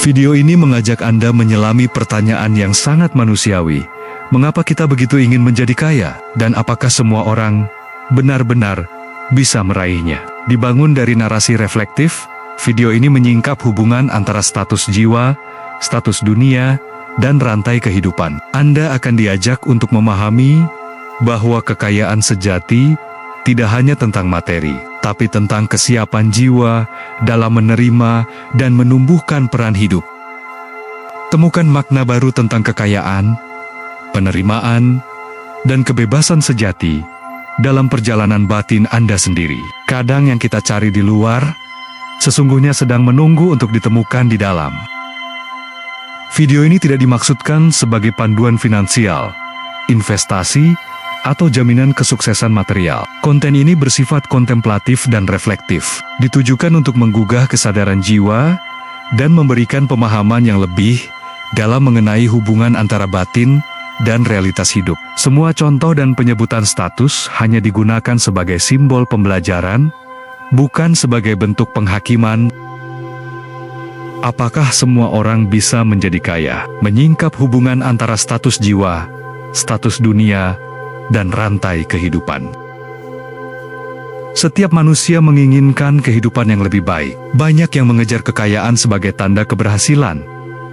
Video ini mengajak Anda menyelami pertanyaan yang sangat manusiawi. Mengapa kita begitu ingin menjadi kaya? Dan apakah semua orang benar-benar bisa meraihnya? Dibangun dari narasi reflektif, video ini menyingkap hubungan antara status jiwa, status dunia, dan rantai kehidupan. Anda akan diajak untuk memahami bahwa kekayaan sejati tidak hanya tentang materi, tapi tentang kesiapan jiwa dalam menerima dan menumbuhkan peran hidup. Temukan makna baru tentang kekayaan, penerimaan, dan kebebasan sejati dalam perjalanan batin Anda sendiri. Kadang yang kita cari di luar, sesungguhnya sedang menunggu untuk ditemukan di dalam. Video ini tidak dimaksudkan sebagai panduan finansial, investasi, atau jaminan kesuksesan material. Konten ini bersifat kontemplatif dan reflektif, ditujukan untuk menggugah kesadaran jiwa dan memberikan pemahaman yang lebih dalam mengenai hubungan antara batin dan realitas hidup. Semua contoh dan penyebutan status hanya digunakan sebagai simbol pembelajaran, bukan sebagai bentuk penghakiman. Apakah semua orang bisa menjadi kaya? Menyingkap hubungan antara status jiwa, status dunia, dan rantai kehidupan. Setiap manusia menginginkan kehidupan yang lebih baik. Banyak yang mengejar kekayaan sebagai tanda keberhasilan,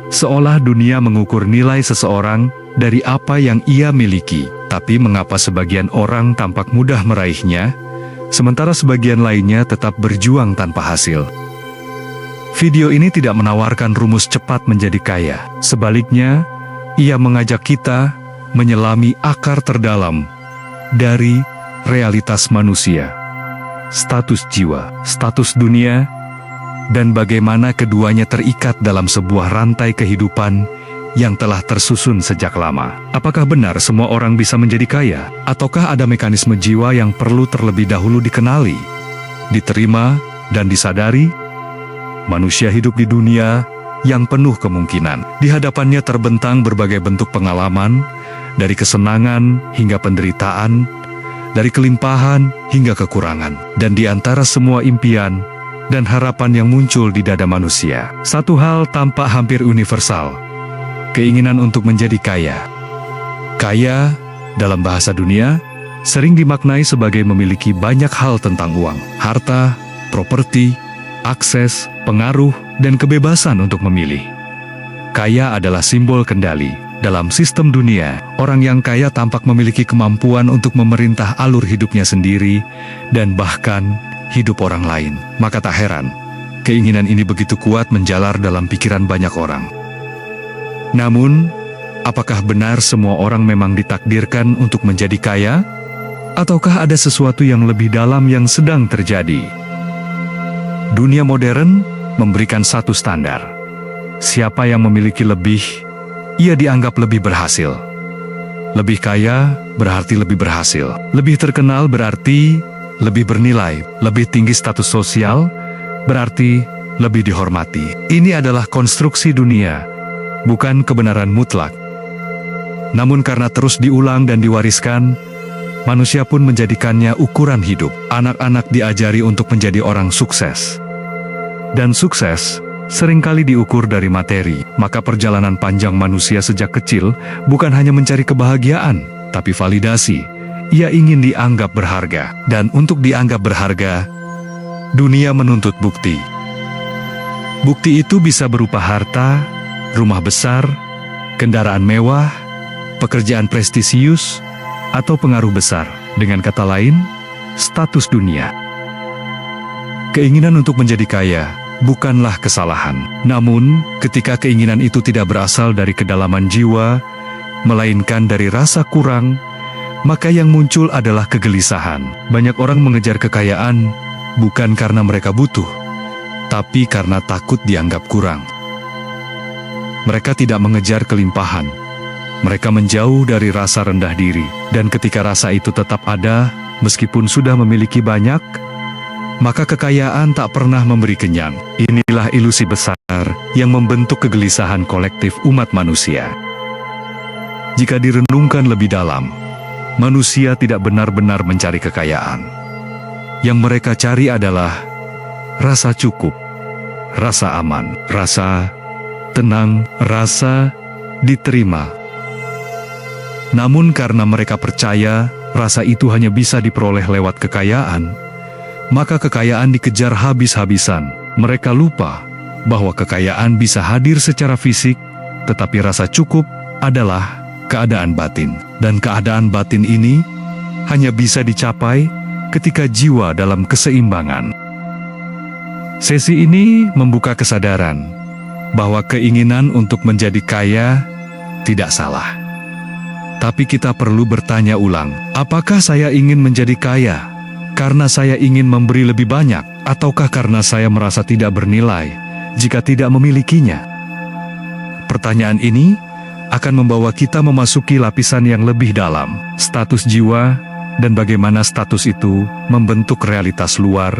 seolah dunia mengukur nilai seseorang dari apa yang ia miliki. Tapi mengapa sebagian orang tampak mudah meraihnya, sementara sebagian lainnya tetap berjuang tanpa hasil? Video ini tidak menawarkan rumus cepat menjadi kaya. Sebaliknya, ia mengajak kita menyelami akar terdalam dari realitas manusia, status jiwa, status dunia, dan bagaimana keduanya terikat dalam sebuah rantai kehidupan yang telah tersusun sejak lama. Apakah benar semua orang bisa menjadi kaya? Ataukah ada mekanisme jiwa yang perlu terlebih dahulu dikenali, diterima, dan disadari? Manusia hidup di dunia yang penuh kemungkinan. Di hadapannya terbentang berbagai bentuk pengalaman, dari kesenangan hingga penderitaan, dari kelimpahan hingga kekurangan. Dan di antara semua impian dan harapan yang muncul di dada manusia, satu hal tampak hampir universal: keinginan untuk menjadi kaya. Kaya, dalam bahasa dunia, sering dimaknai sebagai memiliki banyak hal tentang uang, harta, properti, akses, pengaruh, dan kebebasan untuk memilih. Kaya adalah simbol kendali. Dalam sistem dunia, orang yang kaya tampak memiliki kemampuan untuk memerintah alur hidupnya sendiri dan bahkan hidup orang lain. Maka tak heran, keinginan ini begitu kuat menjalar dalam pikiran banyak orang. Namun, apakah benar semua orang memang ditakdirkan untuk menjadi kaya? Ataukah ada sesuatu yang lebih dalam yang sedang terjadi? Dunia modern memberikan satu standar. Siapa yang memiliki lebih, ia dianggap lebih berhasil. Lebih kaya berarti lebih berhasil. Lebih terkenal berarti lebih bernilai. Lebih tinggi status sosial berarti lebih dihormati. Ini adalah konstruksi dunia, bukan kebenaran mutlak. Namun karena terus diulang dan diwariskan, manusia pun menjadikannya ukuran hidup. Anak-anak diajari untuk menjadi orang sukses. Dan sukses seringkali diukur dari materi. Maka perjalanan panjang manusia sejak kecil bukan hanya mencari kebahagiaan, tapi validasi. Ia ingin dianggap berharga. Dan untuk dianggap berharga, dunia menuntut bukti. Bukti itu bisa berupa harta, rumah besar, kendaraan mewah, pekerjaan prestisius, atau pengaruh besar. Dengan kata lain, status dunia. Keinginan untuk menjadi kaya bukanlah kesalahan. Namun, ketika keinginan itu tidak berasal dari kedalaman jiwa, melainkan dari rasa kurang, maka yang muncul adalah kegelisahan. Banyak orang mengejar kekayaan bukan karena mereka butuh, tapi karena takut dianggap kurang. Mereka tidak mengejar kelimpahan. Mereka menjauh dari rasa rendah diri. Dan ketika rasa itu tetap ada, meskipun sudah memiliki banyak, maka kekayaan tak pernah memberi kenyang. Inilah ilusi besar yang membentuk kegelisahan kolektif umat manusia. Jika direnungkan lebih dalam, manusia tidak benar-benar mencari kekayaan. Yang mereka cari adalah rasa cukup, rasa aman, rasa tenang, rasa diterima. Namun karena mereka percaya rasa itu hanya bisa diperoleh lewat kekayaan, maka kekayaan dikejar habis-habisan. Mereka lupa bahwa kekayaan bisa hadir secara fisik, tetapi rasa cukup adalah keadaan batin. Dan keadaan batin ini hanya bisa dicapai ketika jiwa dalam keseimbangan. Sesi ini membuka kesadaran bahwa keinginan untuk menjadi kaya tidak salah. Tapi kita perlu bertanya ulang, apakah saya ingin menjadi kaya karena saya ingin memberi lebih banyak, ataukah karena saya merasa tidak bernilai jika tidak memilikinya? Pertanyaan ini akan membawa kita memasuki lapisan yang lebih dalam, status jiwa, dan bagaimana status itu membentuk realitas luar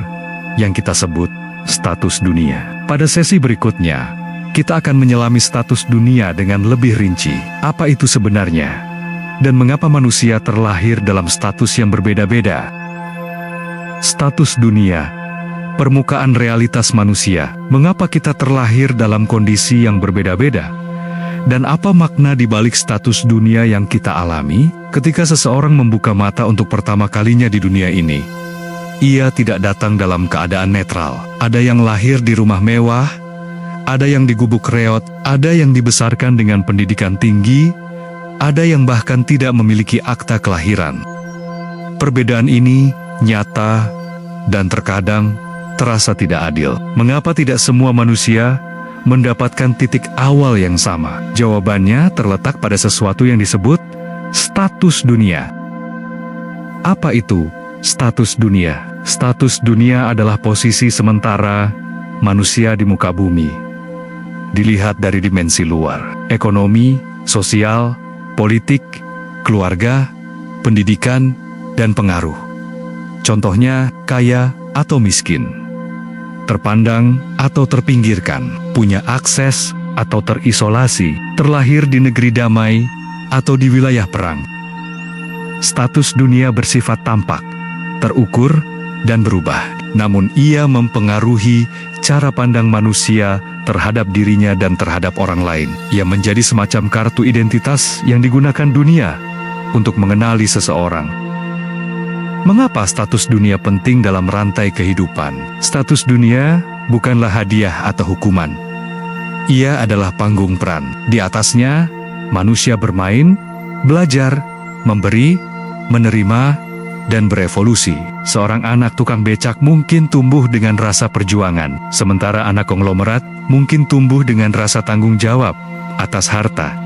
yang kita sebut status dunia. Pada sesi berikutnya, kita akan menyelami status dunia dengan lebih rinci. Apa itu sebenarnya? Dan mengapa manusia terlahir dalam status yang berbeda-beda? Status dunia, permukaan realitas manusia. Mengapa kita terlahir dalam kondisi yang berbeda-beda? Dan apa makna di balik status dunia yang kita alami ketika seseorang membuka mata untuk pertama kalinya di dunia ini? Ia tidak datang dalam keadaan netral. Ada yang lahir di rumah mewah, ada yang di gubuk reot, ada yang dibesarkan dengan pendidikan tinggi, ada yang bahkan tidak memiliki akta kelahiran. Perbedaan ini nyata dan terkadang terasa tidak adil. Mengapa tidak semua manusia mendapatkan titik awal yang sama? Jawabannya terletak pada sesuatu yang disebut status dunia. Apa itu status dunia? Status dunia adalah posisi sementara manusia di muka bumi. Dilihat dari dimensi luar, ekonomi, sosial, politik, keluarga, pendidikan, dan pengaruh. Contohnya, kaya atau miskin, terpandang atau terpinggirkan, punya akses atau terisolasi, terlahir di negeri damai atau di wilayah perang. Status dunia bersifat tampak, terukur, dan berubah. Namun ia mempengaruhi cara pandang manusia terhadap dirinya dan terhadap orang lain. Ia menjadi semacam kartu identitas yang digunakan dunia untuk mengenali seseorang. Mengapa status dunia penting dalam rantai kehidupan? Status dunia bukanlah hadiah atau hukuman. Ia adalah panggung peran. Di atasnya, manusia bermain, belajar, memberi, menerima, dan berevolusi. Seorang anak tukang becak mungkin tumbuh dengan rasa perjuangan, sementara anak konglomerat mungkin tumbuh dengan rasa tanggung jawab atas harta.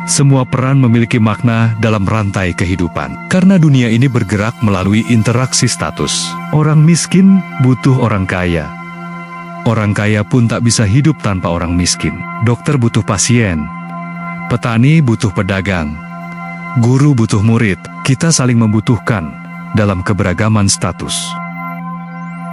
Semua peran memiliki makna dalam rantai kehidupan, karena dunia ini bergerak melalui interaksi status. Orang miskin butuh orang kaya. Orang kaya pun tak bisa hidup tanpa orang miskin. Dokter butuh pasien. Petani butuh pedagang. Guru butuh murid. Kita saling membutuhkan dalam keberagaman status.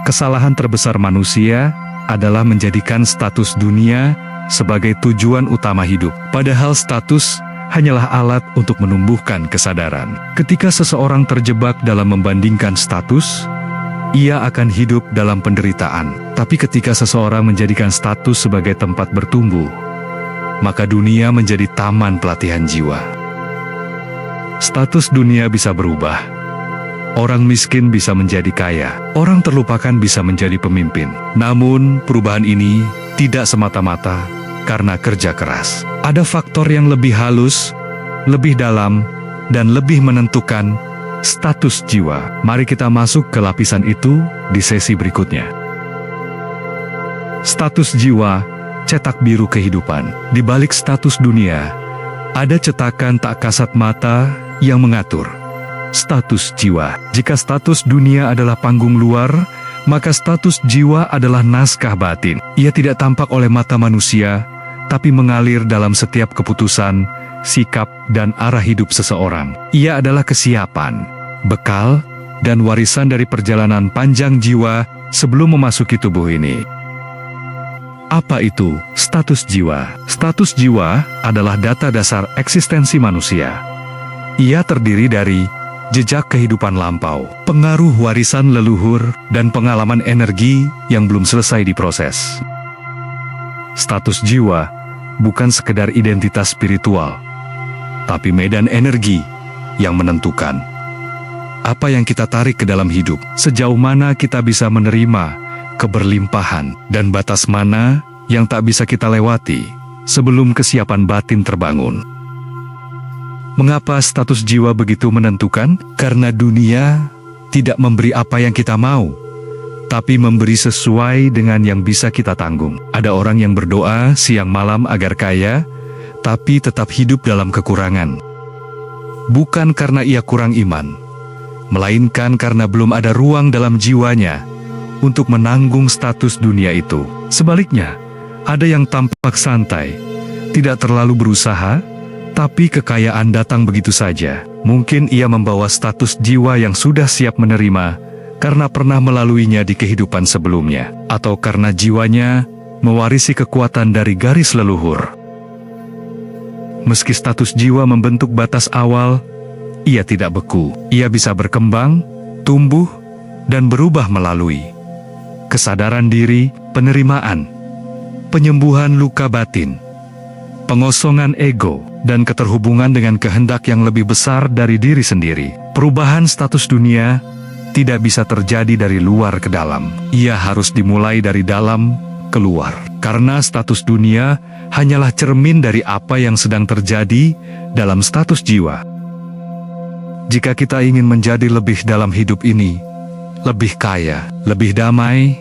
Kesalahan terbesar manusia adalah menjadikan status dunia sebagai tujuan utama hidup. Padahal status hanyalah alat untuk menumbuhkan kesadaran. Ketika seseorang terjebak dalam membandingkan status, ia akan hidup dalam penderitaan. Tapi ketika seseorang menjadikan status sebagai tempat bertumbuh, maka dunia menjadi taman pelatihan jiwa. Status dunia bisa berubah. Orang miskin bisa menjadi kaya. Orang terlupakan bisa menjadi pemimpin. Namun, perubahan ini tidak semata-mata karena kerja keras. Ada faktor yang lebih halus, lebih dalam, dan lebih menentukan status jiwa. Mari kita masuk ke lapisan itu di sesi berikutnya. Status jiwa, cetak biru kehidupan. Di balik status dunia, ada cetakan tak kasat mata yang mengatur status jiwa. Jika status dunia adalah panggung luar, maka status jiwa adalah naskah batin. Ia tidak tampak oleh mata manusia, tapi mengalir dalam setiap keputusan, sikap, dan arah hidup seseorang. Ia adalah kesiapan, bekal, dan warisan dari perjalanan panjang jiwa sebelum memasuki tubuh ini. Apa itu status jiwa? Status jiwa adalah data dasar eksistensi manusia. Ia terdiri dari jejak kehidupan lampau, pengaruh warisan leluhur, dan pengalaman energi yang belum selesai diproses. Status jiwa bukan sekedar identitas spiritual, tapi medan energi yang menentukan apa yang kita tarik ke dalam hidup, sejauh mana kita bisa menerima keberlimpahan, dan batas mana yang tak bisa kita lewati sebelum kesiapan batin terbangun. Mengapa status jiwa begitu menentukan? Karena dunia tidak memberi apa yang kita mau, tapi memberi sesuai dengan yang bisa kita tanggung. Ada orang yang berdoa siang malam agar kaya, tapi tetap hidup dalam kekurangan. Bukan karena ia kurang iman, melainkan karena belum ada ruang dalam jiwanya untuk menanggung status dunia itu. Sebaliknya, ada yang tampak santai, tidak terlalu berusaha, tapi kekayaan datang begitu saja. Mungkin ia membawa status jiwa yang sudah siap menerima karena pernah melaluinya di kehidupan sebelumnya, atau karena jiwanya mewarisi kekuatan dari garis leluhur. Meski status jiwa membentuk batas awal, ia tidak beku. Ia bisa berkembang, tumbuh, dan berubah melalui kesadaran diri, penerimaan, penyembuhan luka batin, pengosongan ego, dan keterhubungan dengan kehendak yang lebih besar dari diri sendiri. Perubahan status dunia tidak bisa terjadi dari luar ke dalam. Ia harus dimulai dari dalam keluar. Karena status dunia hanyalah cermin dari apa yang sedang terjadi dalam status jiwa. Jika kita ingin menjadi lebih dalam hidup ini, lebih kaya, lebih damai,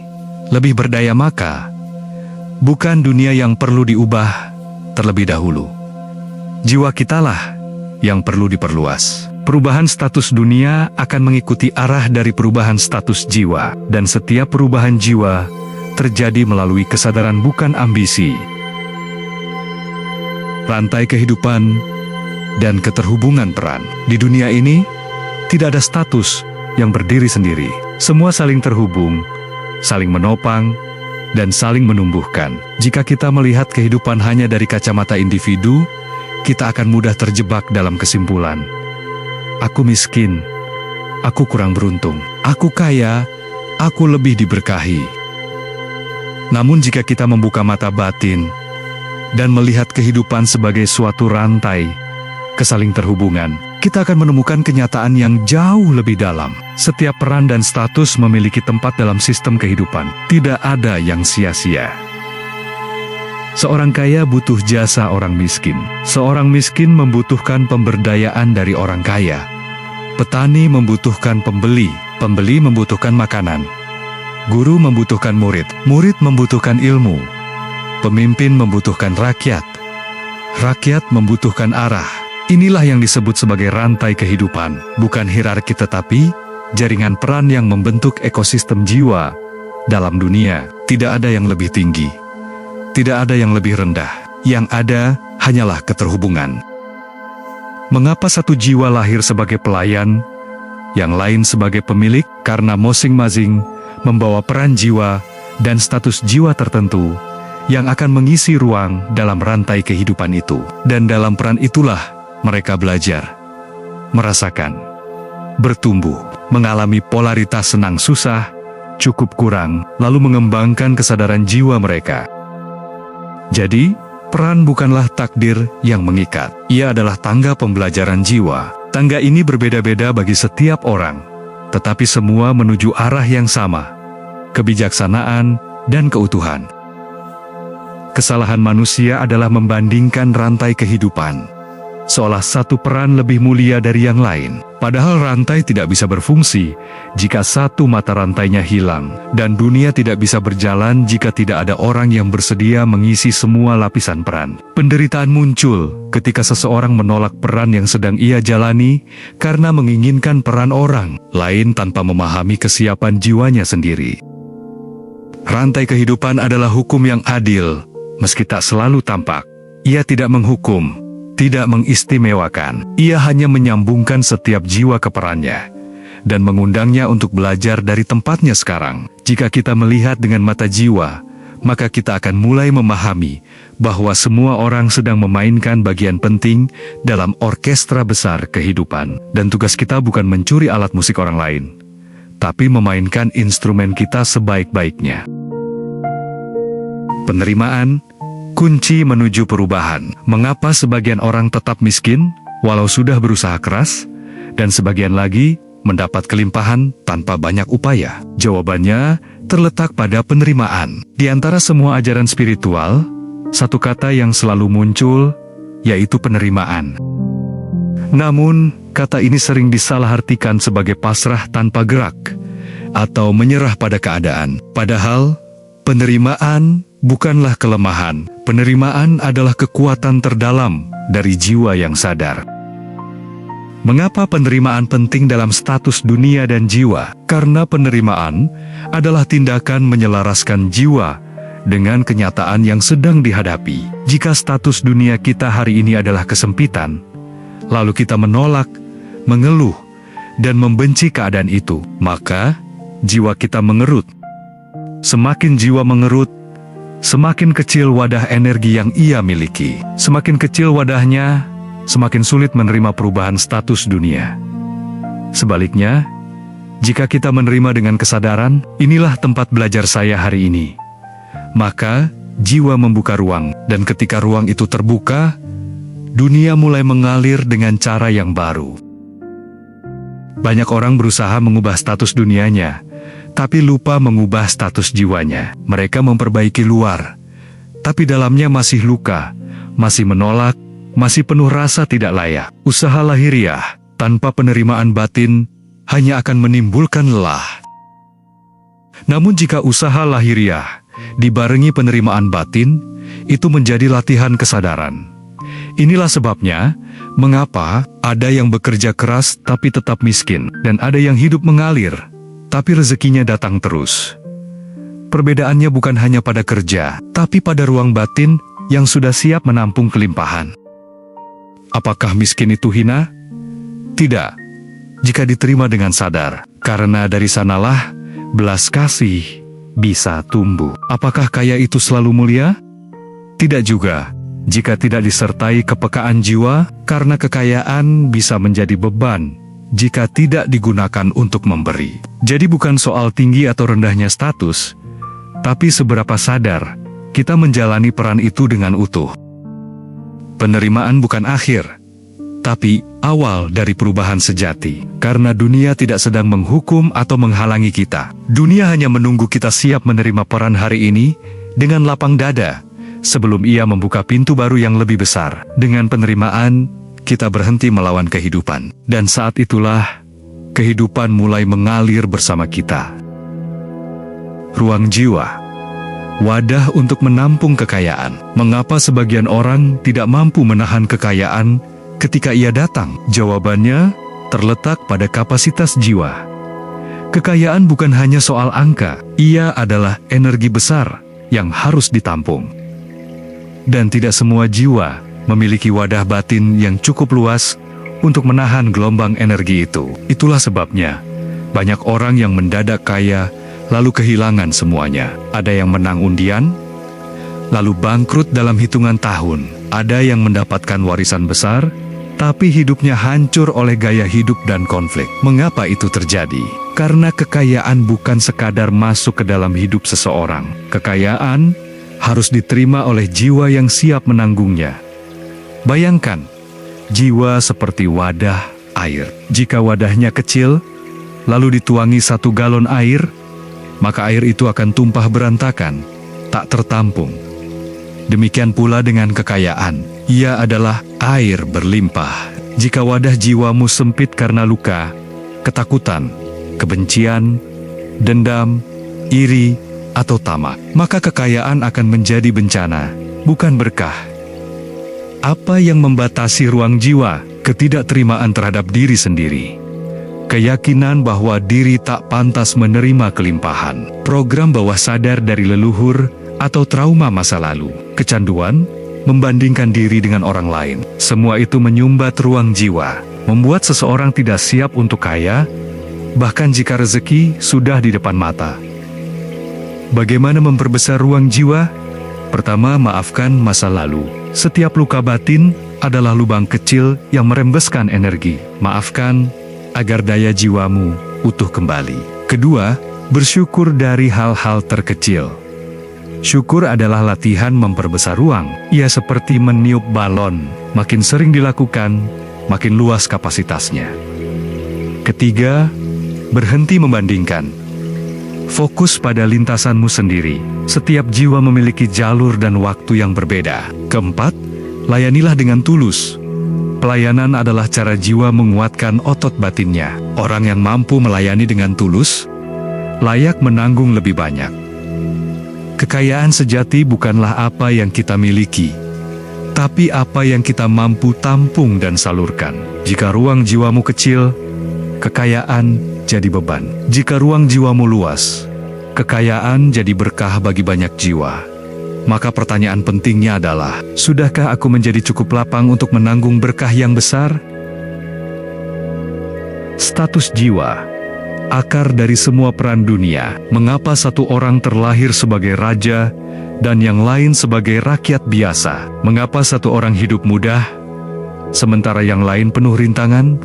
lebih berdaya, maka bukan dunia yang perlu diubah terlebih dahulu. Jiwa kitalah yang perlu diperluas. Perubahan status dunia akan mengikuti arah dari perubahan status jiwa, dan setiap perubahan jiwa terjadi melalui kesadaran, bukan ambisi. Rantai kehidupan dan keterhubungan peran. Di dunia ini, tidak ada status yang berdiri sendiri. Semua saling terhubung, saling menopang, dan saling menumbuhkan. Jika kita melihat kehidupan hanya dari kacamata individu, kita akan mudah terjebak dalam kesimpulan. Aku miskin, aku kurang beruntung, aku kaya, aku lebih diberkahi. Namun jika kita membuka mata batin dan melihat kehidupan sebagai suatu rantai kesaling terhubungan, kita akan menemukan kenyataan yang jauh lebih dalam. Setiap peran dan status memiliki tempat dalam sistem kehidupan. Tidak ada yang sia-sia. Seorang kaya butuh jasa orang miskin. Seorang miskin membutuhkan pemberdayaan dari orang kaya. Petani membutuhkan pembeli. Pembeli membutuhkan makanan. Guru membutuhkan murid. Murid membutuhkan ilmu. Pemimpin membutuhkan rakyat. Rakyat membutuhkan arah. Inilah yang disebut sebagai rantai kehidupan. Bukan hierarki, tetapi jaringan peran yang membentuk ekosistem jiwa dalam dunia. Tidak ada yang lebih tinggi, tidak ada yang lebih rendah. Yang ada hanyalah keterhubungan. Mengapa satu jiwa lahir sebagai pelayan, yang lain sebagai pemilik? Karena masing-masing membawa peran jiwa dan status jiwa tertentu yang akan mengisi ruang dalam rantai kehidupan itu. Dan dalam peran itulah mereka belajar, merasakan, bertumbuh, mengalami polaritas senang susah, cukup kurang, lalu mengembangkan kesadaran jiwa mereka. Jadi, peran bukanlah takdir yang mengikat. Ia adalah tangga pembelajaran jiwa. Tangga ini berbeda-beda bagi setiap orang, tetapi semua menuju arah yang sama, kebijaksanaan dan keutuhan. Kesalahan manusia adalah membandingkan rantai kehidupan, seolah satu peran lebih mulia dari yang lain. Padahal rantai tidak bisa berfungsi jika satu mata rantainya hilang, dan dunia tidak bisa berjalan jika tidak ada orang yang bersedia mengisi semua lapisan peran. Penderitaan muncul ketika seseorang menolak peran yang sedang ia jalani karena menginginkan peran orang lain tanpa memahami kesiapan jiwanya sendiri. Rantai kehidupan adalah hukum yang adil, meski tak selalu tampak. Ia tidak menghukum, tidak mengistimewakan. Ia hanya menyambungkan setiap jiwa ke perannya dan mengundangnya untuk belajar dari tempatnya sekarang. Jika kita melihat dengan mata jiwa, maka kita akan mulai memahami bahwa semua orang sedang memainkan bagian penting dalam orkestra besar kehidupan. Dan tugas kita bukan mencuri alat musik orang lain, tapi memainkan instrumen kita sebaik-baiknya. Penerimaan Kunci menuju perubahan. Mengapa sebagian orang tetap miskin, walau sudah berusaha keras, dan sebagian lagi mendapat kelimpahan tanpa banyak upaya? Jawabannya terletak pada penerimaan. Di antara semua ajaran spiritual, satu kata yang selalu muncul, yaitu penerimaan. Namun, kata ini sering disalahartikan sebagai pasrah tanpa gerak, atau menyerah pada keadaan. Padahal, penerimaan bukanlah kelemahan. Penerimaan adalah kekuatan terdalam dari jiwa yang sadar. Mengapa penerimaan penting dalam status dunia dan jiwa? Karena penerimaan adalah tindakan menyelaraskan jiwa dengan kenyataan yang sedang dihadapi. Jika status dunia kita hari ini adalah kesempitan, lalu kita menolak, mengeluh, dan membenci keadaan itu, maka jiwa kita mengerut. Semakin jiwa mengerut, semakin kecil wadah energi yang ia miliki. Semakin kecil wadahnya, semakin sulit menerima perubahan status dunia. Sebaliknya, jika kita menerima dengan kesadaran, inilah tempat belajar saya hari ini, maka jiwa membuka ruang, dan ketika ruang itu terbuka, dunia mulai mengalir dengan cara yang baru. Banyak orang berusaha mengubah status dunianya, tapi lupa mengubah status jiwanya. Mereka memperbaiki luar, tapi dalamnya masih luka, masih menolak, masih penuh rasa tidak layak. Usaha lahiriah tanpa penerimaan batin hanya akan menimbulkan lelah. Namun jika usaha lahiriah dibarengi penerimaan batin, itu menjadi latihan kesadaran. Inilah sebabnya, mengapa ada yang bekerja keras tapi tetap miskin, dan ada yang hidup mengalir, tapi rezekinya datang terus. Perbedaannya bukan hanya pada kerja, tapi pada ruang batin yang sudah siap menampung kelimpahan. Apakah miskin itu hina? Tidak, jika diterima dengan sadar, karena dari sanalah belas kasih bisa tumbuh. Apakah kaya itu selalu mulia? Tidak juga, jika tidak disertai kepekaan jiwa, karena kekayaan bisa menjadi beban jika tidak digunakan untuk memberi. Jadi bukan soal tinggi atau rendahnya status, tapi seberapa sadar kita menjalani peran itu dengan utuh. Penerimaan bukan akhir, tapi awal dari perubahan sejati. Karena dunia tidak sedang menghukum atau menghalangi kita. Dunia hanya menunggu kita siap menerima peran hari ini dengan lapang dada, sebelum ia membuka pintu baru yang lebih besar. Dengan penerimaan, kita berhenti melawan kehidupan. Dan saat itulah, kehidupan mulai mengalir bersama kita. Ruang jiwa, wadah untuk menampung kekayaan. Mengapa sebagian orang tidak mampu menahan kekayaan ketika ia datang? Jawabannya terletak pada kapasitas jiwa. Kekayaan bukan hanya soal angka, ia adalah energi besar yang harus ditampung. Dan tidak semua jiwa memiliki wadah batin yang cukup luas untuk menahan gelombang energi itu. Itulah sebabnya, banyak orang yang mendadak kaya, lalu kehilangan semuanya. Ada yang menang undian, lalu bangkrut dalam hitungan tahun. Ada yang mendapatkan warisan besar, tapi hidupnya hancur oleh gaya hidup dan konflik. Mengapa itu terjadi? Karena kekayaan bukan sekadar masuk ke dalam hidup seseorang. Kekayaan harus diterima oleh jiwa yang siap menanggungnya. Bayangkan, jiwa seperti wadah air. Jika wadahnya kecil, lalu dituangi 1 galon air, maka air itu akan tumpah berantakan, tak tertampung. Demikian pula dengan kekayaan, ia adalah air berlimpah. Jika wadah jiwamu sempit karena luka, ketakutan, kebencian, dendam, iri, atau tamak, maka kekayaan akan menjadi bencana, bukan berkah. Apa yang membatasi ruang jiwa? Ketidakterimaan terhadap diri sendiri. Keyakinan bahwa diri tak pantas menerima kelimpahan. Program bawah sadar dari leluhur atau trauma masa lalu. Kecanduan, membandingkan diri dengan orang lain. Semua itu menyumbat ruang jiwa, membuat seseorang tidak siap untuk kaya, bahkan jika rezeki sudah di depan mata. Bagaimana memperbesar ruang jiwa? Pertama, maafkan masa lalu. Setiap luka batin adalah lubang kecil yang merembeskan energi. Maafkan agar daya jiwamu utuh kembali. Kedua, bersyukur dari hal-hal terkecil. Syukur adalah latihan memperbesar ruang. Ia seperti meniup balon, makin sering dilakukan, makin luas kapasitasnya. Ketiga, berhenti membandingkan. Fokus pada lintasanmu sendiri. Setiap jiwa memiliki jalur dan waktu yang berbeda. Keempat, layanilah dengan tulus. Pelayanan adalah cara jiwa menguatkan otot batinnya. Orang yang mampu melayani dengan tulus, layak menanggung lebih banyak. Kekayaan sejati bukanlah apa yang kita miliki, tapi apa yang kita mampu tampung dan salurkan. Jika ruang jiwamu kecil, kekayaan jadi beban. Jika ruang jiwamu luas, kekayaan jadi berkah bagi banyak jiwa. Maka pertanyaan pentingnya adalah, sudahkah aku menjadi cukup lapang untuk menanggung berkah yang besar? Status jiwa, akar dari semua peran dunia. Mengapa satu orang terlahir sebagai raja dan yang lain sebagai rakyat biasa? Mengapa satu orang hidup mudah, sementara yang lain penuh rintangan?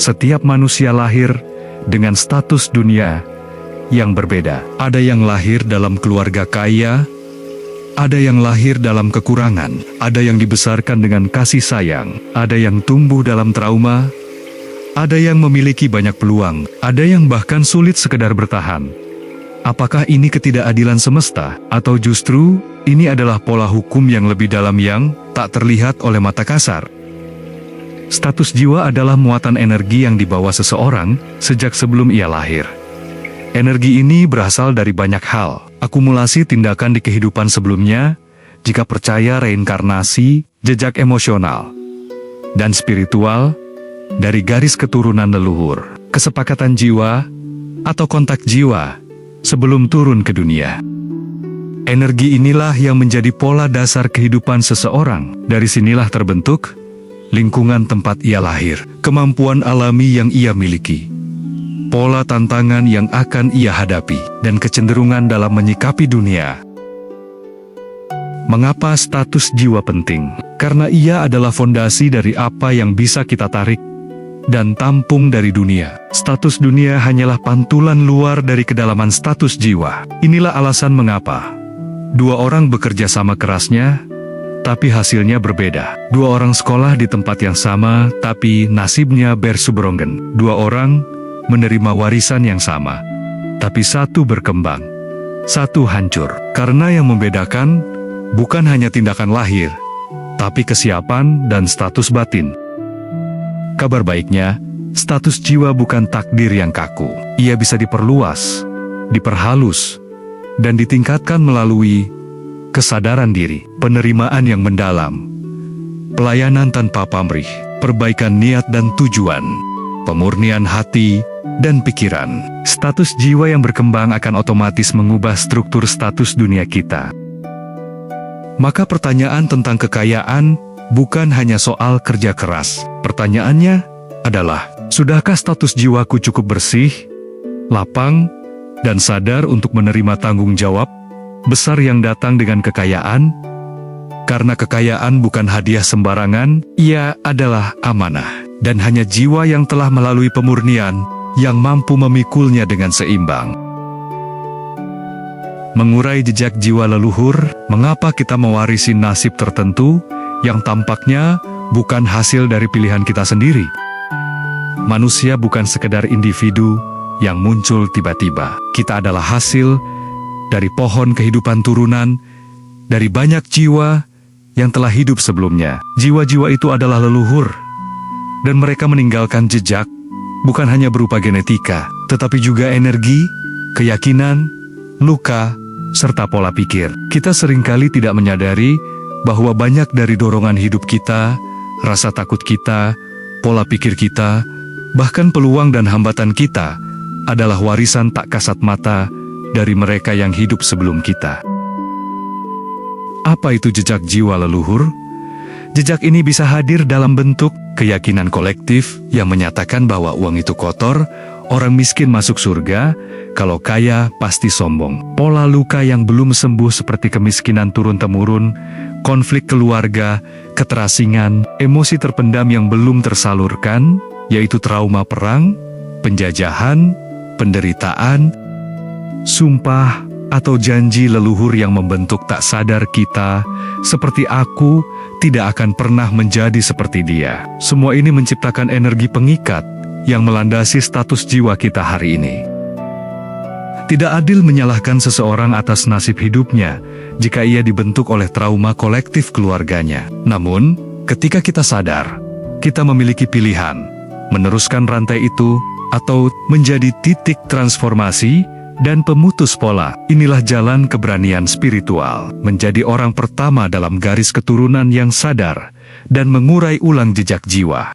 Setiap manusia lahir dengan status dunia yang berbeda. Ada yang lahir dalam keluarga kaya, ada yang lahir dalam kekurangan, ada yang dibesarkan dengan kasih sayang, ada yang tumbuh dalam trauma, ada yang memiliki banyak peluang, ada yang bahkan sulit sekedar bertahan. Apakah ini ketidakadilan semesta, atau justru ini adalah pola hukum yang lebih dalam yang tak terlihat oleh mata kasar? Status jiwa adalah muatan energi yang dibawa seseorang sejak sebelum ia lahir. Energi ini berasal dari banyak hal, akumulasi tindakan di kehidupan sebelumnya, jika percaya reinkarnasi, jejak emosional, dan spiritual, dari garis keturunan leluhur, kesepakatan jiwa, atau kontak jiwa, sebelum turun ke dunia. Energi inilah yang menjadi pola dasar kehidupan seseorang. Dari sinilah terbentuk lingkungan tempat ia lahir, kemampuan alami yang ia miliki, pola tantangan yang akan ia hadapi, dan kecenderungan dalam menyikapi dunia. Mengapa status jiwa penting? Karena ia adalah fondasi dari apa yang bisa kita tarik dan tampung dari dunia. Status dunia hanyalah pantulan luar dari kedalaman status jiwa. Inilah alasan mengapa dua orang bekerja sama kerasnya, tapi hasilnya berbeda. Dua orang sekolah di tempat yang sama, tapi nasibnya bersubrongen. Dua orang menerima warisan yang sama, tapi satu berkembang, satu hancur. Karena yang membedakan bukan hanya tindakan lahir, tapi kesiapan dan status batin. Kabar baiknya, status jiwa bukan takdir yang kaku. Ia bisa diperluas, diperhalus, dan ditingkatkan melalui kesadaran diri, penerimaan yang mendalam, pelayanan tanpa pamrih, perbaikan niat dan tujuan, pemurnian hati dan pikiran. Status jiwa yang berkembang akan otomatis mengubah struktur status dunia kita. Maka pertanyaan tentang kekayaan bukan hanya soal kerja keras. Pertanyaannya adalah, sudahkah status jiwaku cukup bersih, lapang, dan sadar untuk menerima tanggung jawab besar yang datang dengan kekayaan? Karena kekayaan bukan hadiah sembarangan, ia adalah amanah. Dan hanya jiwa yang telah melalui pemurnian yang mampu memikulnya dengan seimbang. Mengurai jejak jiwa leluhur, mengapa kita mewarisi nasib tertentu yang tampaknya bukan hasil dari pilihan kita sendiri? Manusia bukan sekedar individu yang muncul tiba-tiba. Kita adalah hasil dari pohon kehidupan turunan, dari banyak jiwa yang telah hidup sebelumnya. Jiwa-jiwa itu adalah leluhur, dan mereka meninggalkan jejak, bukan hanya berupa genetika, tetapi juga energi, keyakinan, luka, serta pola pikir. Kita seringkali tidak menyadari bahwa banyak dari dorongan hidup kita, rasa takut kita, pola pikir kita, bahkan peluang dan hambatan kita adalah warisan tak kasat mata dari mereka yang hidup sebelum kita. Apa itu jejak jiwa leluhur? Jejak ini bisa hadir dalam bentuk keyakinan kolektif yang menyatakan bahwa uang itu kotor, orang miskin masuk surga, kalau kaya pasti sombong. Pola luka yang belum sembuh seperti kemiskinan turun-temurun, konflik keluarga, keterasingan, emosi terpendam yang belum tersalurkan, yaitu trauma perang, penjajahan, penderitaan, sumpah, atau janji leluhur yang membentuk tak sadar kita, seperti aku, tidak akan pernah menjadi seperti dia. Semua ini menciptakan energi pengikat yang melandasi status jiwa kita hari ini. Tidak adil menyalahkan seseorang atas nasib hidupnya jika ia dibentuk oleh trauma kolektif keluarganya. Namun, ketika kita sadar, kita memiliki pilihan, meneruskan rantai itu, atau menjadi titik transformasi dan pemutus pola. Inilah jalan keberanian spiritual, menjadi orang pertama dalam garis keturunan yang sadar dan mengurai ulang jejak jiwa.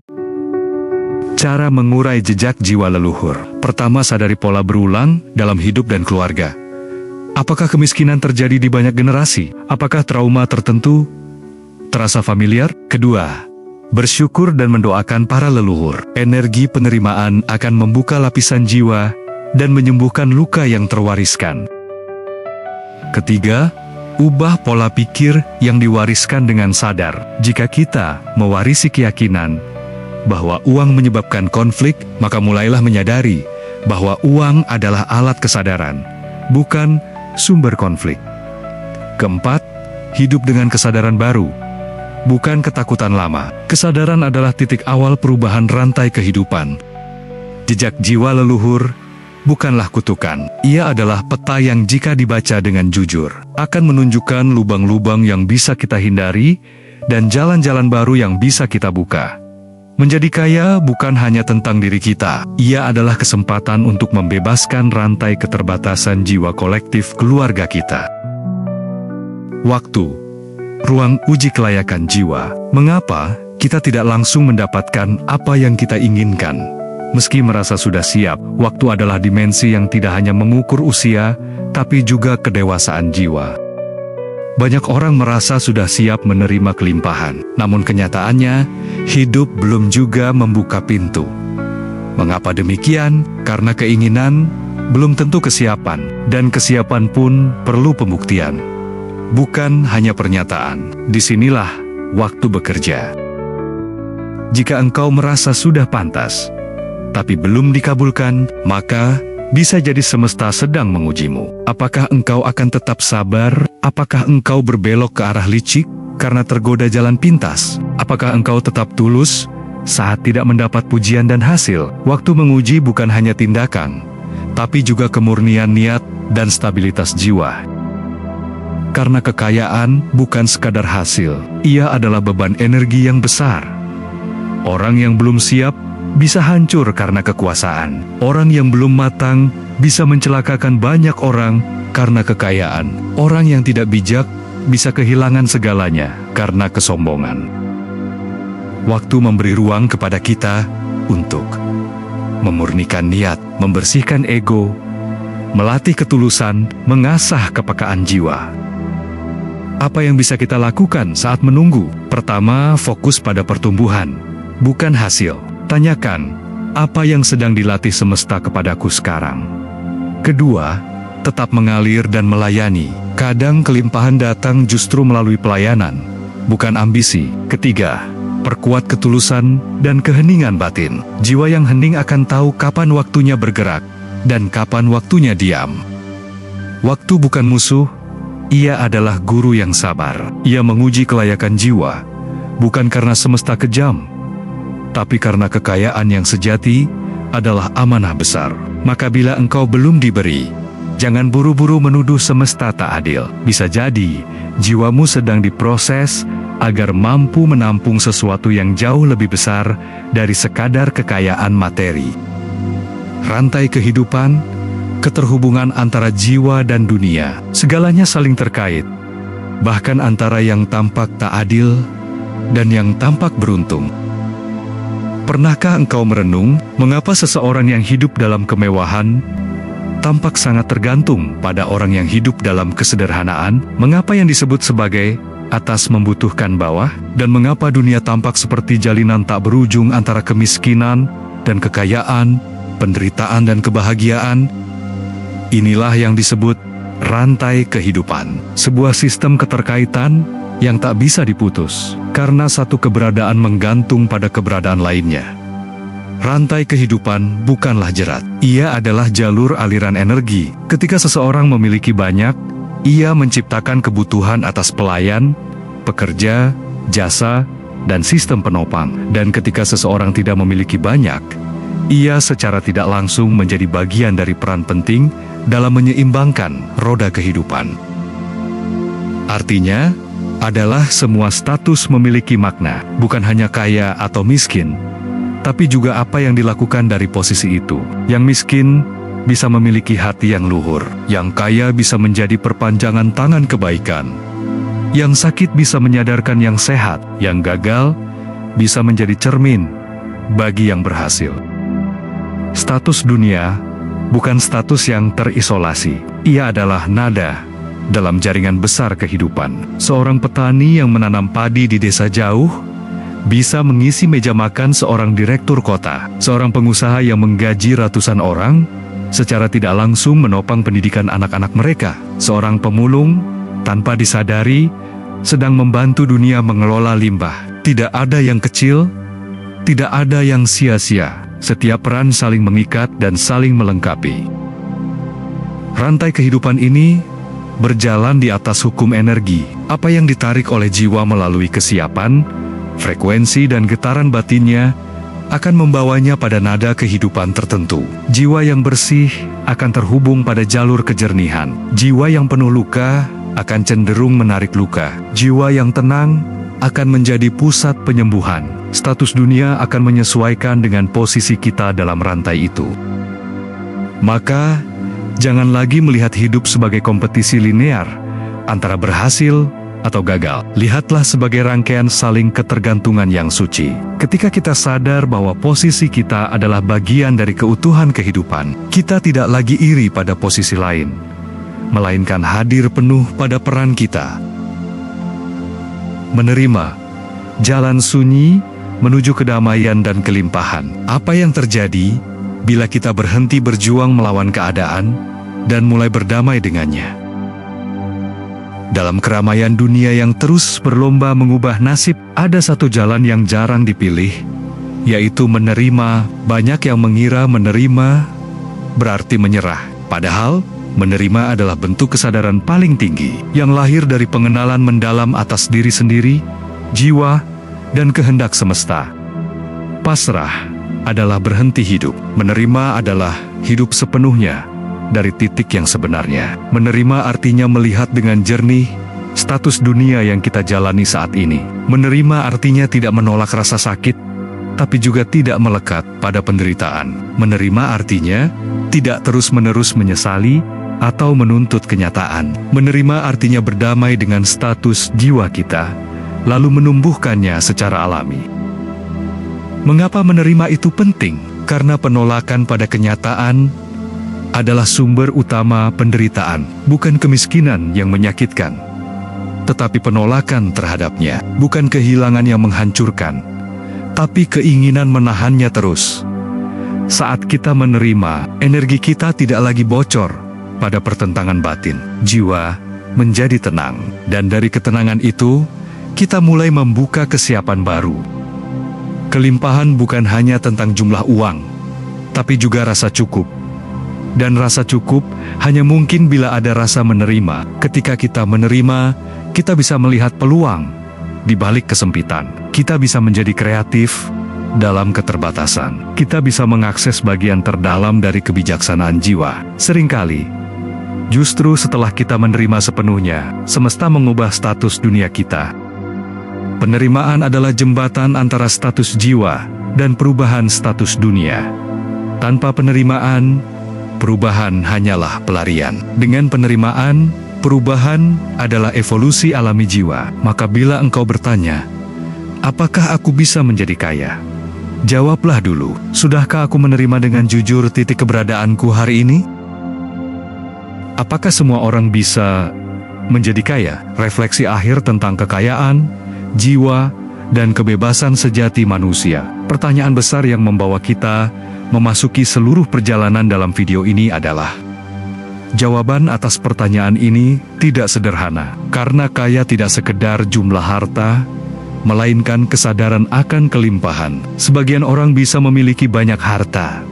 Cara mengurai jejak jiwa leluhur. Pertama, sadari pola berulang dalam hidup dan keluarga. Apakah kemiskinan terjadi di banyak generasi? Apakah trauma tertentu terasa familiar? Kedua, bersyukur dan mendoakan para leluhur. Energi penerimaan akan membuka lapisan jiwa dan menyembuhkan luka yang terwariskan. Ketiga, ubah pola pikir yang diwariskan dengan sadar. Jika kita mewarisi keyakinan bahwa uang menyebabkan konflik, maka mulailah menyadari bahwa uang adalah alat kesadaran, bukan sumber konflik. Keempat, hidup dengan kesadaran baru, bukan ketakutan lama. Kesadaran adalah titik awal perubahan rantai kehidupan. Jejak jiwa leluhur bukanlah kutukan. Ia adalah peta yang jika dibaca dengan jujur, akan menunjukkan lubang-lubang yang bisa kita hindari dan jalan-jalan baru yang bisa kita buka. Menjadi kaya bukan hanya tentang diri kita. Ia adalah kesempatan untuk membebaskan rantai keterbatasan jiwa kolektif keluarga kita. Waktu, ruang uji kelayakan jiwa. Mengapa kita tidak langsung mendapatkan apa yang kita inginkan? Meski merasa sudah siap, waktu adalah dimensi yang tidak hanya mengukur usia, tapi juga kedewasaan jiwa. Banyak orang merasa sudah siap menerima kelimpahan, namun kenyataannya, hidup belum juga membuka pintu. Mengapa demikian? Karena keinginan belum tentu kesiapan, dan kesiapan pun perlu pembuktian. Bukan hanya pernyataan. Disinilah waktu bekerja. Jika engkau merasa sudah pantas, tapi belum dikabulkan, maka bisa jadi semesta sedang mengujimu. Apakah engkau akan tetap sabar? Apakah engkau berbelok ke arah licik karena tergoda jalan pintas? Apakah engkau tetap tulus saat tidak mendapat pujian dan hasil? Waktu menguji bukan hanya tindakan, tapi juga kemurnian niat dan stabilitas jiwa. Karena kekayaan bukan sekadar hasil, ia adalah beban energi yang besar. Orang yang belum siap bisa hancur karena kekuasaan. Orang yang belum matang bisa mencelakakan banyak orang karena kekayaan. Orang yang tidak bijak bisa kehilangan segalanya karena kesombongan. Waktu memberi ruang kepada kita untuk memurnikan niat, membersihkan ego, melatih ketulusan, mengasah kepekaan jiwa. Apa yang bisa kita lakukan saat menunggu? Pertama, fokus pada pertumbuhan, bukan hasil. Tanyakan, apa yang sedang dilatih semesta kepadaku sekarang? Kedua, tetap mengalir dan melayani. Kadang kelimpahan datang justru melalui pelayanan, bukan ambisi. Ketiga, perkuat ketulusan dan keheningan batin. Jiwa yang hening akan tahu kapan waktunya bergerak dan kapan waktunya diam. Waktu bukan musuh, ia adalah guru yang sabar. Ia menguji kelayakan jiwa, bukan karena semesta kejam, tapi karena kekayaan yang sejati adalah amanah besar. Maka bila engkau belum diberi, jangan buru-buru menuduh semesta tak adil. Bisa jadi, jiwamu sedang diproses agar mampu menampung sesuatu yang jauh lebih besar dari sekadar kekayaan materi. Rantai kehidupan, keterhubungan antara jiwa dan dunia, segalanya saling terkait. Bahkan antara yang tampak tak adil dan yang tampak beruntung. Pernahkah engkau merenung, mengapa seseorang yang hidup dalam kemewahan tampak sangat tergantung pada orang yang hidup dalam kesederhanaan? Mengapa yang disebut sebagai atas membutuhkan bawah? Dan mengapa dunia tampak seperti jalinan tak berujung antara kemiskinan dan kekayaan, penderitaan dan kebahagiaan? Inilah yang disebut rantai kehidupan, sebuah sistem keterkaitan yang tak bisa diputus, karena satu keberadaan menggantung pada keberadaan lainnya. Rantai kehidupan bukanlah jerat. Ia adalah jalur aliran energi. Ketika seseorang memiliki banyak, ia menciptakan kebutuhan atas pelayan, pekerja, jasa, dan sistem penopang. Dan ketika seseorang tidak memiliki banyak, ia secara tidak langsung menjadi bagian dari peran penting dalam menyeimbangkan roda kehidupan. Artinya, adalah semua status memiliki makna, bukan hanya kaya atau miskin, tapi juga apa yang dilakukan dari posisi itu. Yang miskin bisa memiliki hati yang luhur, yang kaya bisa menjadi perpanjangan tangan kebaikan, yang sakit bisa menyadarkan yang sehat, yang gagal bisa menjadi cermin bagi yang berhasil. Status dunia bukan status yang terisolasi, ia adalah nada dalam jaringan besar kehidupan. Seorang petani yang menanam padi di desa jauh bisa mengisi meja makan seorang direktur kota. Seorang pengusaha yang menggaji ratusan orang secara tidak langsung menopang pendidikan anak-anak mereka. Seorang pemulung tanpa disadari sedang membantu dunia mengelola limbah. Tidak ada yang kecil, tidak ada yang sia-sia. Setiap peran saling mengikat dan saling melengkapi. Rantai kehidupan ini berjalan di atas hukum energi. Apa yang ditarik oleh jiwa melalui kesiapan, frekuensi dan getaran batinnya akan membawanya pada nada kehidupan tertentu. Jiwa yang bersih akan terhubung pada jalur kejernihan. Jiwa yang penuh luka akan cenderung menarik luka. Jiwa yang tenang akan menjadi pusat penyembuhan. Status dunia akan menyesuaikan dengan posisi kita dalam rantai itu. Maka, jangan lagi melihat hidup sebagai kompetisi linear antara berhasil atau gagal. Lihatlah sebagai rangkaian saling ketergantungan yang suci. Ketika kita sadar bahwa posisi kita adalah bagian dari keutuhan kehidupan, kita tidak lagi iri pada posisi lain, melainkan hadir penuh pada peran kita. Menerima jalan sunyi menuju kedamaian dan kelimpahan. Apa yang terjadi bila kita berhenti berjuang melawan keadaan dan mulai berdamai dengannya? Dalam keramaian dunia yang terus berlomba mengubah nasib, ada satu jalan yang jarang dipilih, yaitu menerima. Banyak yang mengira menerima berarti menyerah. Padahal, menerima adalah bentuk kesadaran paling tinggi, yang lahir dari pengenalan mendalam atas diri sendiri, jiwa, dan kehendak semesta. Pasrah adalah berhenti hidup. Menerima adalah hidup sepenuhnya dari titik yang sebenarnya. Menerima artinya melihat dengan jernih status dunia yang kita jalani saat ini. Menerima artinya tidak menolak rasa sakit, tapi juga tidak melekat pada penderitaan. Menerima artinya tidak terus-menerus menyesali atau menuntut kenyataan. Menerima artinya berdamai dengan status jiwa kita, lalu menumbuhkannya secara alami. Mengapa menerima itu penting? Karena penolakan pada kenyataan adalah sumber utama penderitaan. Bukan kemiskinan yang menyakitkan, tetapi penolakan terhadapnya. Bukan kehilangan yang menghancurkan, tapi keinginan menahannya terus. Saat kita menerima, energi kita tidak lagi bocor pada pertentangan batin. Jiwa menjadi tenang, dan dari ketenangan itu, kita mulai membuka kesiapan baru. Kelimpahan bukan hanya tentang jumlah uang, tapi juga rasa cukup. Dan rasa cukup hanya mungkin bila ada rasa menerima. Ketika kita menerima, kita bisa melihat peluang di balik kesempitan. Kita bisa menjadi kreatif dalam keterbatasan. Kita bisa mengakses bagian terdalam dari kebijaksanaan jiwa. Seringkali, justru setelah kita menerima sepenuhnya, semesta mengubah status dunia kita. Penerimaan adalah jembatan antara status jiwa dan perubahan status dunia. Tanpa penerimaan, perubahan hanyalah pelarian. Dengan penerimaan, perubahan adalah evolusi alami jiwa. Maka bila engkau bertanya, apakah aku bisa menjadi kaya? Jawablah dulu, sudahkah aku menerima dengan jujur titik keberadaanku hari ini? Apakah semua orang bisa menjadi kaya? Refleksi akhir tentang kekayaan, jiwa, dan kebebasan sejati manusia. Pertanyaan besar yang membawa kita memasuki seluruh perjalanan dalam video ini adalah, jawaban atas pertanyaan ini tidak sederhana, karena kaya tidak sekedar jumlah harta, melainkan kesadaran akan kelimpahan. Sebagian orang bisa memiliki banyak harta,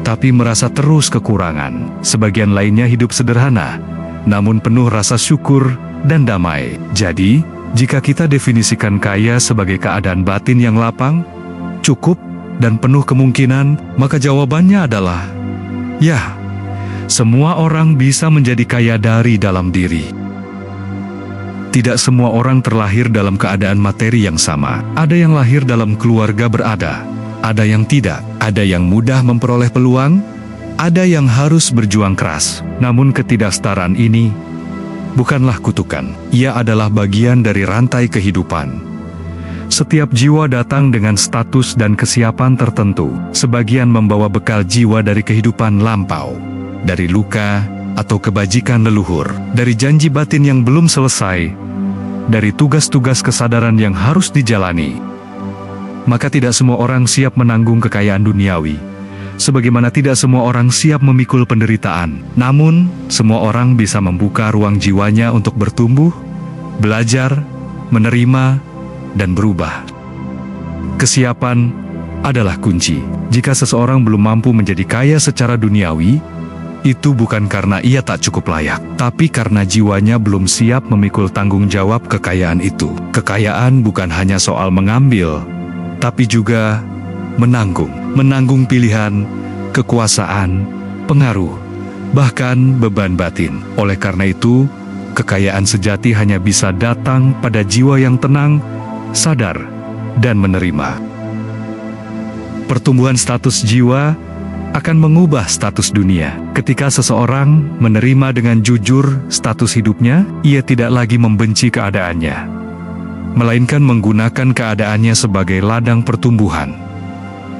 tapi merasa terus kekurangan. Sebagian lainnya hidup sederhana, namun penuh rasa syukur dan damai. Jadi, jika kita definisikan kaya sebagai keadaan batin yang lapang, cukup, dan penuh kemungkinan, maka jawabannya adalah, ya, semua orang bisa menjadi kaya dari dalam diri. Tidak semua orang terlahir dalam keadaan materi yang sama. Ada yang lahir dalam keluarga berada, ada yang tidak, ada yang mudah memperoleh peluang, ada yang harus berjuang keras. Namun ketidaksetaraan ini bukanlah kutukan, ia adalah bagian dari rantai kehidupan. Setiap jiwa datang dengan status dan kesiapan tertentu. Sebagian membawa bekal jiwa dari kehidupan lampau, dari luka atau kebajikan leluhur, dari janji batin yang belum selesai, dari tugas-tugas kesadaran yang harus dijalani. Maka tidak semua orang siap menanggung kekayaan duniawi, sebagaimana tidak semua orang siap memikul penderitaan. Namun, semua orang bisa membuka ruang jiwanya untuk bertumbuh, belajar, menerima, dan berubah. Kesiapan adalah kunci. Jika seseorang belum mampu menjadi kaya secara duniawi, itu bukan karena ia tak cukup layak, tapi karena jiwanya belum siap memikul tanggung jawab kekayaan itu. Kekayaan bukan hanya soal mengambil, tapi juga menanggung. Menanggung pilihan, kekuasaan, pengaruh, bahkan beban batin. Oleh karena itu, kekayaan sejati hanya bisa datang pada jiwa yang tenang, sadar, dan menerima. Pertumbuhan status jiwa akan mengubah status dunia. Ketika seseorang menerima dengan jujur status hidupnya, ia tidak lagi membenci keadaannya, melainkan menggunakan keadaannya sebagai ladang pertumbuhan.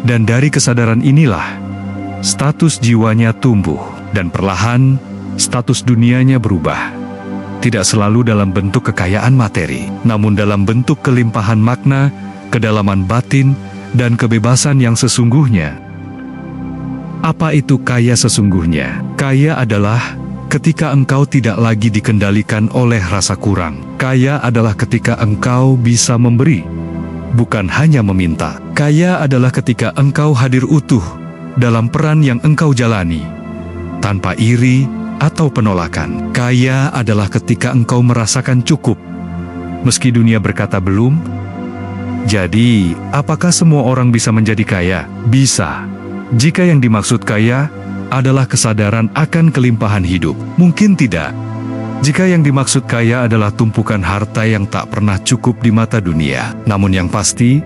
Dan dari kesadaran inilah, status jiwanya tumbuh, dan perlahan status dunianya berubah. Tidak selalu dalam bentuk kekayaan materi, namun dalam bentuk kelimpahan makna, kedalaman batin, dan kebebasan yang sesungguhnya. Apa itu kaya sesungguhnya? Kaya adalah ketika engkau tidak lagi dikendalikan oleh rasa kurang. Kaya adalah ketika engkau bisa memberi, bukan hanya meminta. Kaya adalah ketika engkau hadir utuh dalam peran yang engkau jalani, tanpa iri atau penolakan. Kaya adalah ketika engkau merasakan cukup, meski dunia berkata belum. Jadi, apakah semua orang bisa menjadi kaya? Bisa. Jika yang dimaksud kaya adalah kesadaran akan kelimpahan hidup, mungkin tidak. Jika yang dimaksud kaya adalah tumpukan harta yang tak pernah cukup di mata dunia. Namun yang pasti,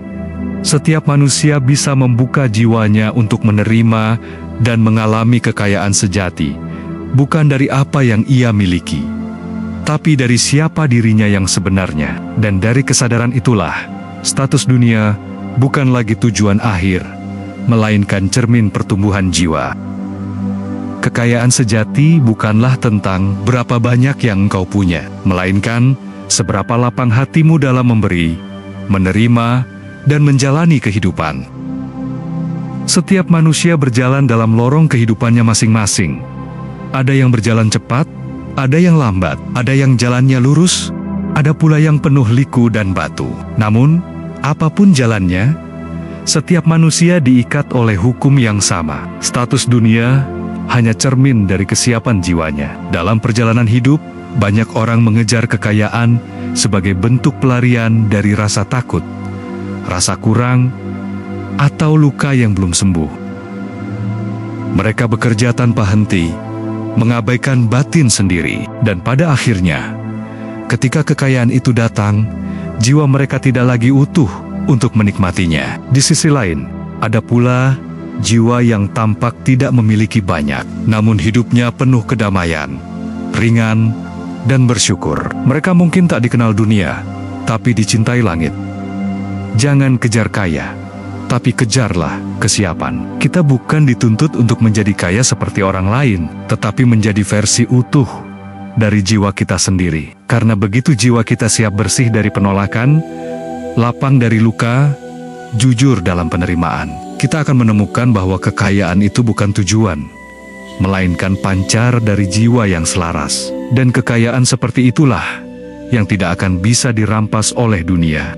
setiap manusia bisa membuka jiwanya untuk menerima dan mengalami kekayaan sejati, bukan dari apa yang ia miliki, tapi dari siapa dirinya yang sebenarnya. Dan dari kesadaran itulah, status dunia bukan lagi tujuan akhir, melainkan cermin pertumbuhan jiwa. Kekayaan sejati bukanlah tentang berapa banyak yang engkau punya, melainkan seberapa lapang hatimu dalam memberi, menerima, dan menjalani kehidupan. Setiap manusia berjalan dalam lorong kehidupannya masing-masing. Ada yang berjalan cepat, ada yang lambat, ada yang jalannya lurus, ada pula yang penuh liku dan batu. Namun, apapun jalannya, setiap manusia diikat oleh hukum yang sama. Status dunia hanya cermin dari kesiapan jiwanya. Dalam perjalanan hidup, banyak orang mengejar kekayaan sebagai bentuk pelarian dari rasa takut, rasa kurang, atau luka yang belum sembuh. Mereka bekerja tanpa henti, mengabaikan batin sendiri, dan pada akhirnya, ketika kekayaan itu datang, jiwa mereka tidak lagi utuh untuk menikmatinya. Di sisi lain, ada pula jiwa yang tampak tidak memiliki banyak, namun hidupnya penuh kedamaian, ringan, dan bersyukur. Mereka mungkin tak dikenal dunia, tapi dicintai langit. Jangan kejar kaya, tapi kejarlah kesiapan. Kita bukan dituntut untuk menjadi kaya seperti orang lain, tetapi menjadi versi utuh dari jiwa kita sendiri. Karena begitu jiwa kita siap bersih dari penolakan, lapang dari luka, jujur dalam penerimaan, kita akan menemukan bahwa kekayaan itu bukan tujuan, melainkan pancar dari jiwa yang selaras. Dan kekayaan seperti itulah yang tidak akan bisa dirampas oleh dunia.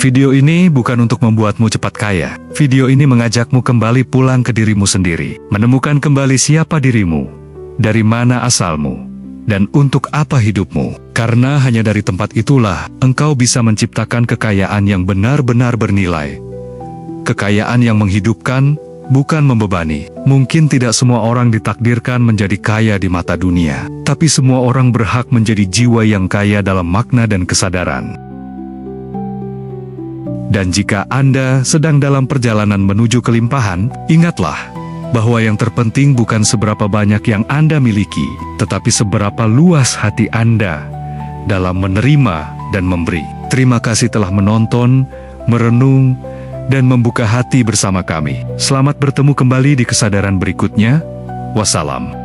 Video ini bukan untuk membuatmu cepat kaya. Video ini mengajakmu kembali pulang ke dirimu sendiri, menemukan kembali siapa dirimu, dari mana asalmu, dan untuk apa hidupmu. Karena hanya dari tempat itulah engkau bisa menciptakan kekayaan yang benar-benar bernilai. Kekayaan yang menghidupkan, bukan membebani. Mungkin tidak semua orang ditakdirkan menjadi kaya di mata dunia, tapi semua orang berhak menjadi jiwa yang kaya dalam makna dan kesadaran. Dan jika Anda sedang dalam perjalanan menuju kelimpahan, ingatlah bahwa yang terpenting bukan seberapa banyak yang Anda miliki, tetapi seberapa luas hati Anda dalam menerima dan memberi. Terima kasih telah menonton, merenung, dan membuka hati bersama kami. Selamat bertemu kembali di kesadaran berikutnya. Wassalam.